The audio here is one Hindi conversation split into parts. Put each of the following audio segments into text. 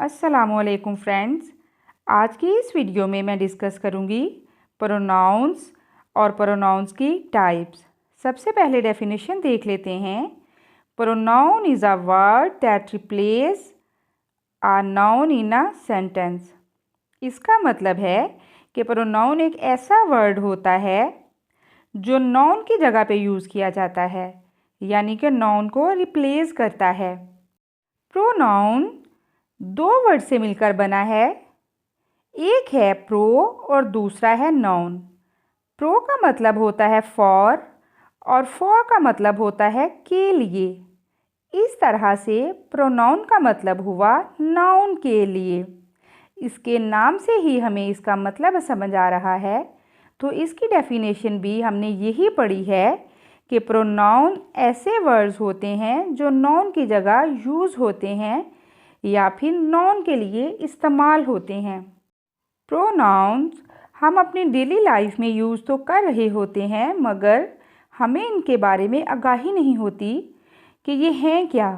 अस्सलामुअलैकुम फ्रेंड्स। आज की इस वीडियो में मैं डिस्कस करूंगी प्रोनाउंस और प्रोनाउंस की टाइप्स। सबसे पहले डेफिनेशन देख लेते हैं। Pronoun is a word that replace a noun in a sentence. इसका मतलब है कि प्रोनाउन एक ऐसा वर्ड होता है जो नाउन की जगह पे यूज़ किया जाता है, यानी कि नाउन को रिप्लेस करता है। प्रोनाउन दो वर्ड से मिलकर बना है। एक है प्रो और दूसरा है नाउन। प्रो का मतलब होता है फॉर और फॉर का मतलब होता है के लिए। इस तरह से प्रोनाउन का मतलब हुआ नाउन के लिए। इसके नाम से ही हमें इसका मतलब समझ आ रहा है। तो इसकी डेफिनेशन भी हमने यही पढ़ी है कि प्रोनाउन ऐसे वर्ड्स होते हैं जो नाउन की जगह यूज़ होते हैं या फिर नाउन के लिए इस्तेमाल होते हैं। प्रोनाउंस हम अपनी डेली लाइफ में यूज़ तो कर रहे होते हैं, मगर हमें इनके बारे में आगाही नहीं होती कि ये हैं क्या।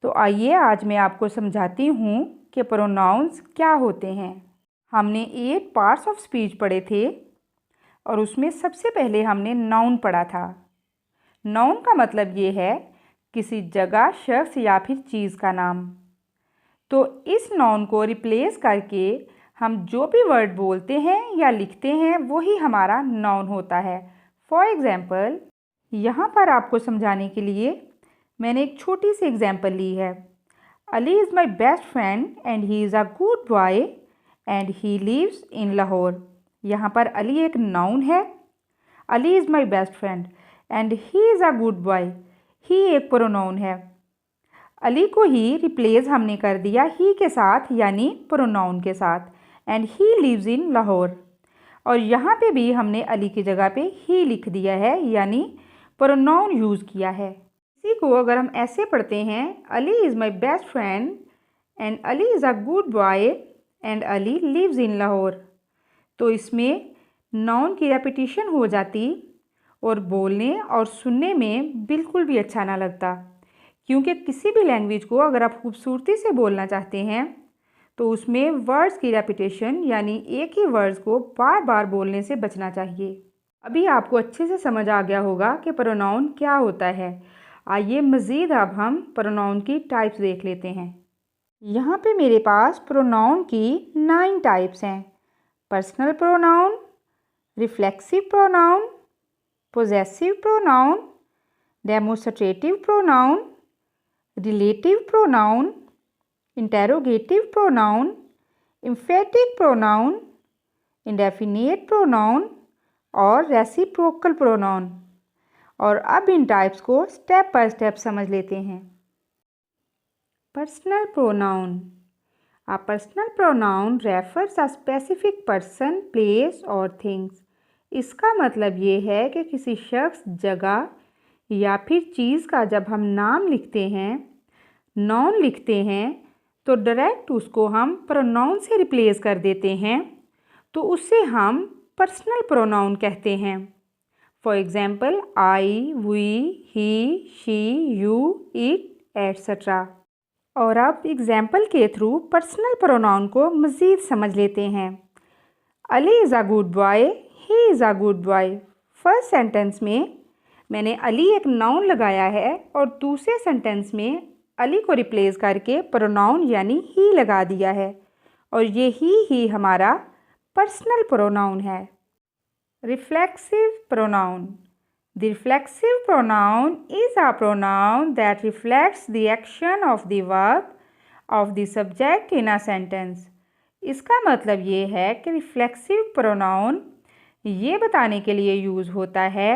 तो आइए आज मैं आपको समझाती हूँ कि प्रोनाउंस क्या होते हैं। हमने 8 पार्ट्स ऑफ स्पीच पढ़े थे और उसमें सबसे पहले हमने नाउन पढ़ा था। नाउन का मतलब ये है किसी जगह, शख्स या फिर चीज़ का नाम। तो इस नाउन को रिप्लेस करके हम जो भी वर्ड बोलते हैं या लिखते हैं वही हमारा नाउन होता है। फॉर एग्ज़ाम्पल, यहाँ पर आपको समझाने के लिए मैंने एक छोटी सी एग्ज़ाम्पल ली है। Ali is my best friend and he is a good boy and he lives in Lahore. यहाँ पर अली एक नाउन है। Ali is my best friend and he is a good boy. He एक प्रोनाउन है। अली को ही रिप्लेस हमने कर दिया ही के साथ, यानी प्रोनाउन के साथ। And he lives in Lahore. और यहाँ पे भी हमने अली की जगह पे ही लिख दिया है, यानी प्रोनाउन यूज़ किया है। इसी को अगर हम ऐसे पढ़ते हैं, Ali is my best friend and Ali is a good boy and Ali lives in Lahore, तो इसमें नाउन की रेपिटिशन हो जाती और बोलने और सुनने में बिल्कुल भी अच्छा ना लगता। क्योंकि किसी भी लैंग्वेज को अगर आप खूबसूरती से बोलना चाहते हैं तो उसमें वर्ड्स की रेपिटेशन, यानी एक ही वर्ड्स को बार बार बोलने से बचना चाहिए। अभी आपको अच्छे से समझ आ गया होगा कि प्रोनाउन क्या होता है। आइए मज़ीद अब हम प्रोनाउन की टाइप्स देख लेते हैं। यहाँ पे मेरे पास प्रोनाउन की 9 टाइप्स हैं। Personal pronoun, reflexive pronoun, possessive pronoun, demonstrative pronoun, relative pronoun, interrogative pronoun, emphatic pronoun, indefinite pronoun और रेसिप्रोकल प्रोनाउन। और अब इन टाइप्स को स्टेप बाय स्टेप समझ लेते हैं। Personal pronoun. A personal pronoun refers a specific person, place और things। इसका मतलब ये है कि किसी शख्स, जगह या फिर चीज़ का जब हम नाम लिखते हैं, नाउन लिखते हैं, तो डायरेक्ट उसको हम प्रोनाउन से रिप्लेस कर देते हैं, तो उसे हम पर्सनल प्रोनाउन कहते हैं। For example, I, we, he, she, you, it etcetera. और अब एग्ज़ाम्पल के थ्रू पर्सनल प्रोनाउन को मज़ीद समझ लेते हैं। Ali is a good boy, he is a good boy. First sentence में मैंने अली एक नाउन लगाया है और दूसरे सेंटेंस में अली को रिप्लेस करके प्रोनाउन यानी ही लगा दिया है, और ये ही हमारा पर्सनल प्रोनाउन है। Reflexive pronoun. The reflexive pronoun is a pronoun that reflects the action of the verb of the subject in a sentence। इसका मतलब ये है कि रिफ्लेक्सिव प्रोनाउन ये बताने के लिए यूज़ होता है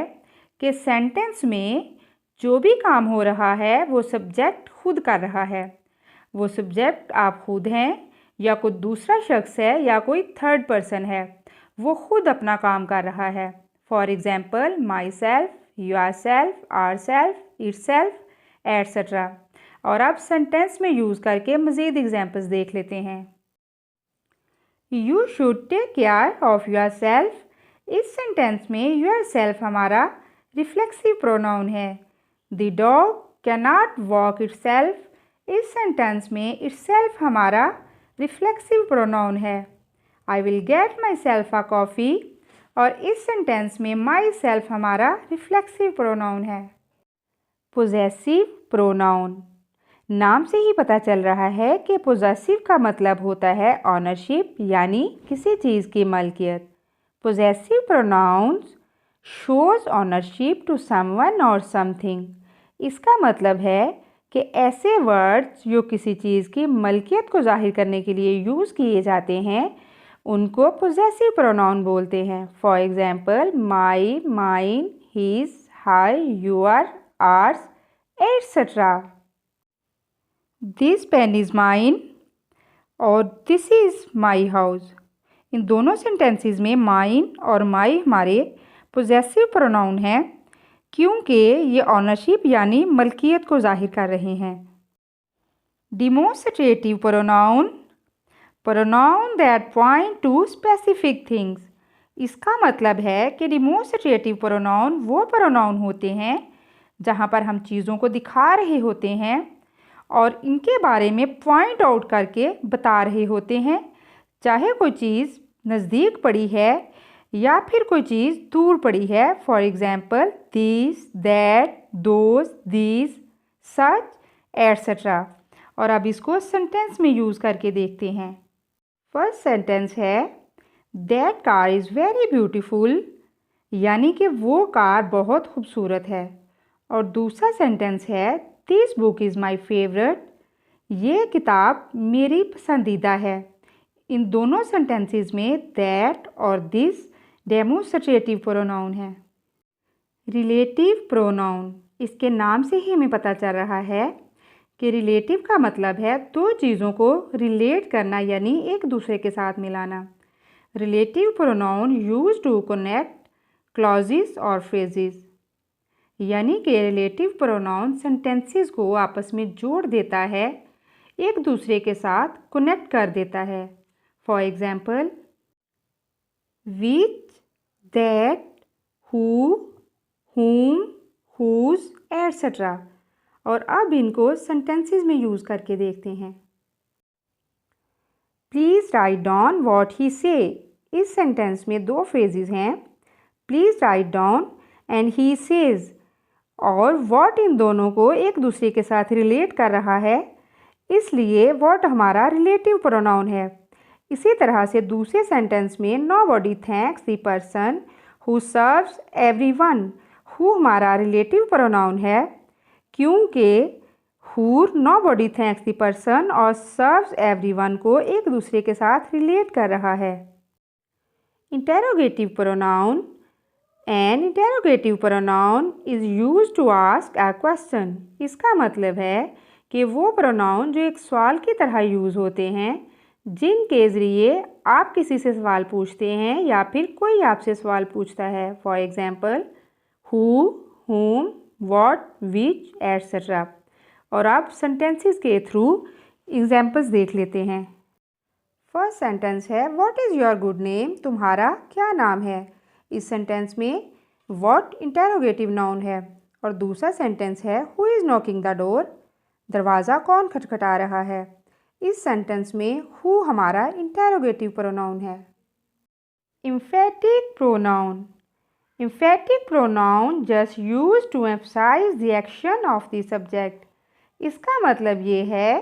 कि सेंटेंस में जो भी काम हो रहा है वो सब्जेक्ट खुद कर रहा है। वो सब्जेक्ट आप खुद हैं या कोई दूसरा शख्स है या कोई थर्ड पर्सन है, वो खुद अपना काम कर रहा है। For example, myself, yourself, ourself, itself etcetera. और अब सेंटेंस में यूज़ करके मज़ीद एग्जाम्पल्स देख लेते हैं। You should take care of yourself. इस सेंटेंस में योर सेल्फ हमारा रिफ्लेक्सिव प्रोनाउन है। The dog can not walk itself. इस सेंटेंस में इट सेल्फ हमारा रिफ्लेक्सिव प्रोनाउन है। I will get myself a coffee, और इस सेंटेंस में माई सेल्फ हमारा रिफ्लेक्सिव प्रोनाउन है। पोजेसिव प्रोनाउन, नाम से ही पता चल रहा है कि पोजेसिव का मतलब होता है ऑनरशिप, यानी किसी चीज़ की मलकियत। Possessive pronouns shows ownership to someone और समथिंग। इसका मतलब है कि ऐसे वर्ड्स जो किसी चीज़ की मलकियत को जाहिर करने के लिए यूज़ किए जाते हैं उनको पोजेसिव प्रोनाउन बोलते हैं। For example my, mine, his, hi, your, ours, etcetera. This pen is mine और दिस इज़ माई हाउस। इन दोनों सेंटेंसेस में माइन और माई हमारे पोजेसिव प्रोनाउन हैं क्योंकि ये ऑनरशिप यानी मलकियत को जाहिर कर रहे हैं। Demonstrative pronoun, pronoun that point two specific things. इसका मतलब है कि डिमोन्स्ट्रेटिव प्रोनाउन वो प्रोनाउन होते हैं जहाँ पर हम चीज़ों को दिखा रहे होते हैं और इनके बारे में पॉइंट आउट करके बता रहे होते हैं, चाहे कोई चीज़ नज़दीक पड़ी है या फिर कोई चीज़ दूर पड़ी है। For example this, that, those, these, such, etcetera. और अब इसको सेंटेंस में यूज़ करके देखते हैं। फर्स्ट सेंटेंस है that car is very beautiful, यानी कि वो कार बहुत खूबसूरत है। और दूसरा सेंटेंस है this book is my favourite, ये किताब मेरी पसंदीदा है। इन दोनों सेंटेंसेस में दैट और दिस डेमोन्स्ट्रेटिव प्रोनाउन है। रिलेटिव प्रोनाउन, इसके नाम से ही हमें पता चल रहा है कि रिलेटिव का मतलब है दो चीज़ों को रिलेट करना यानी एक दूसरे के साथ मिलाना। Relative pronoun use to connect clauses और फ्रेजेस, यानी कि रिलेटिव प्रोनाउन सेंटेंसेस को आपस में जोड़ देता है, एक दूसरे के साथ कनेक्ट कर देता है। For example which, that, who, whom, whose, etcetera. और अब इनको सेंटेंसेस में यूज़ करके देखते हैं। Please write down what he से। इस सेंटेंस में दो फ्रेजेस हैं, please write down and he says, और व्हाट इन दोनों को एक दूसरे के साथ रिलेट कर रहा है, इसलिए व्हाट हमारा रिलेटिव प्रोनाउन है। इसी तरह से दूसरे सेंटेंस में nobody thanks the person who serves everyone. Who हमारा रिलेटिव प्रोनाउन है क्योंकि who nobody thanks the person और सर्व्स एवरीवन को एक दूसरे के साथ रिलेट कर रहा है। Interrogative pronoun, an interrogative pronoun is used to ask a question. इसका मतलब है कि वो प्रोनाउन जो एक सवाल की तरह यूज़ होते हैं, जिनके ज़रिए आप किसी से सवाल पूछते हैं या फिर कोई आपसे सवाल पूछता है। For example who, whom, what, which, etcetera. और आप सेंटेंसेस के थ्रू एग्जाम्पल्स देख लेते हैं। फर्स्ट सेंटेंस है what is your good name, तुम्हारा क्या नाम है। इस सेंटेंस में व्हाट इंटेरोगेटिव नाउन है। और दूसरा सेंटेंस है who is knocking the door, दरवाज़ा कौन खटखटा रहा है। इस सेंटेंस में हु हमारा इंटेरोगेटिव प्रोनाउन है। Emphatic pronoun, emphatic pronoun just used to emphasize the action of the subject. इसका मतलब ये है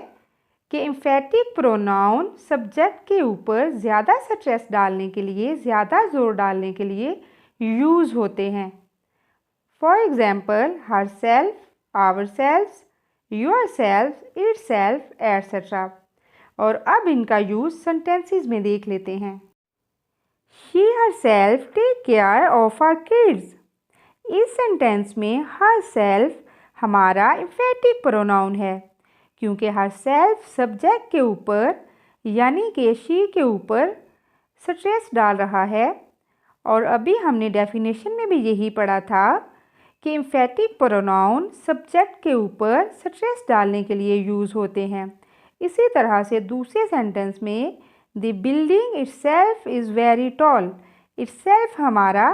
कि एम्फेटिक प्रोनाउन सब्जेक्ट के ऊपर ज़्यादा स्ट्रेस डालने के लिए, ज़्यादा जोर डालने के लिए यूज़ होते हैं। For example herself, ourself, yourself, itself, etcetera. और अब इनका यूज़ सेंटेंसेस में देख लेते हैं। She herself take care of her kids. इस सेंटेंस में हर सेल्फ हमारा एम्फेटिक प्रोनाउन है क्योंकि हर सेल्फ सब्जेक्ट के ऊपर यानी कि शी के ऊपर स्ट्रेस डाल रहा है। और अभी हमने डेफिनेशन में भी यही पढ़ा था कि एम्फेटिक प्रोनाउन सब्जेक्ट के ऊपर स्ट्रेस डालने के लिए यूज़ होते हैं। इसी तरह से दूसरे सेंटेंस में the building itself is very tall, itself हमारा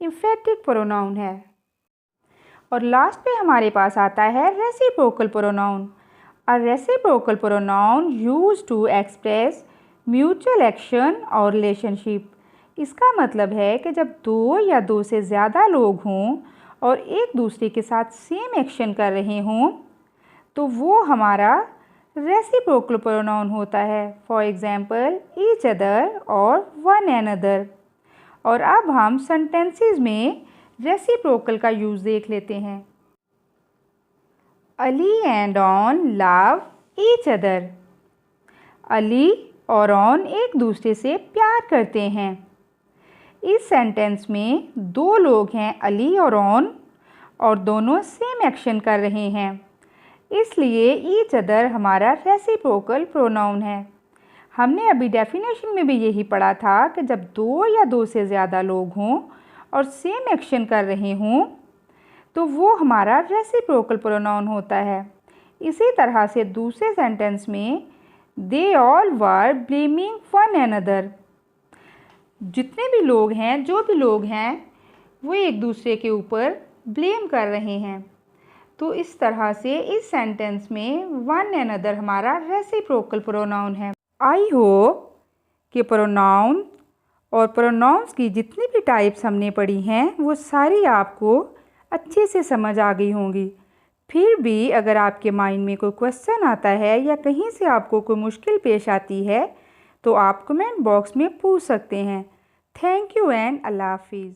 एम्फेटिक प्रोनाउन है। और लास्ट पे हमारे पास आता है reciprocal pronoun. A reciprocal pronoun used to express mutual action और रिलेशनशिप, इसका मतलब है कि जब दो या दो से ज़्यादा लोग हों और एक दूसरे के साथ सेम एक्शन कर रहे हों तो वो हमारा रेसिप्रोकल प्रोनाउन होता है। फॉर एग्जाम्पल ईच अदर और वन एनदर। और अब हम सेंटेंसेस में रेसिप्रोकल का यूज़ देख लेते हैं। Ali and on love each other. Ali और ऑन एक दूसरे से प्यार करते हैं। इस सेंटेंस में दो लोग हैं अली और ऑन और दोनों सेम एक्शन कर रहे हैं, इसलिए ईच अदर हमारा रेसिप्रोकल प्रोनाउन है। हमने अभी डेफिनेशन में भी यही पढ़ा था कि जब दो या दो से ज़्यादा लोग हों और सेम एक्शन कर रहे हों तो वो हमारा रेसिप्रोकल प्रोनाउन होता है। इसी तरह से दूसरे सेंटेंस में they all were blaming one another. जितने भी लोग हैं, जो भी लोग हैं, वो एक दूसरे के ऊपर ब्लेम कर रहे हैं। तो इस तरह से इस सेंटेंस में वन एनदर हमारा रेसिप्रोकल प्रोनाउन है। आई होप कि प्रोनाउन और प्रोनाउंस की जितनी भी टाइप्स हमने पढ़ी हैं वो सारी आपको अच्छे से समझ आ गई होंगी। फिर भी अगर आपके माइंड में कोई क्वेश्चन आता है या कहीं से आपको कोई मुश्किल पेश आती है तो आप कमेंट बॉक्स में पूछ सकते हैं। थैंक यू एंड अल्लाह हाफिज़।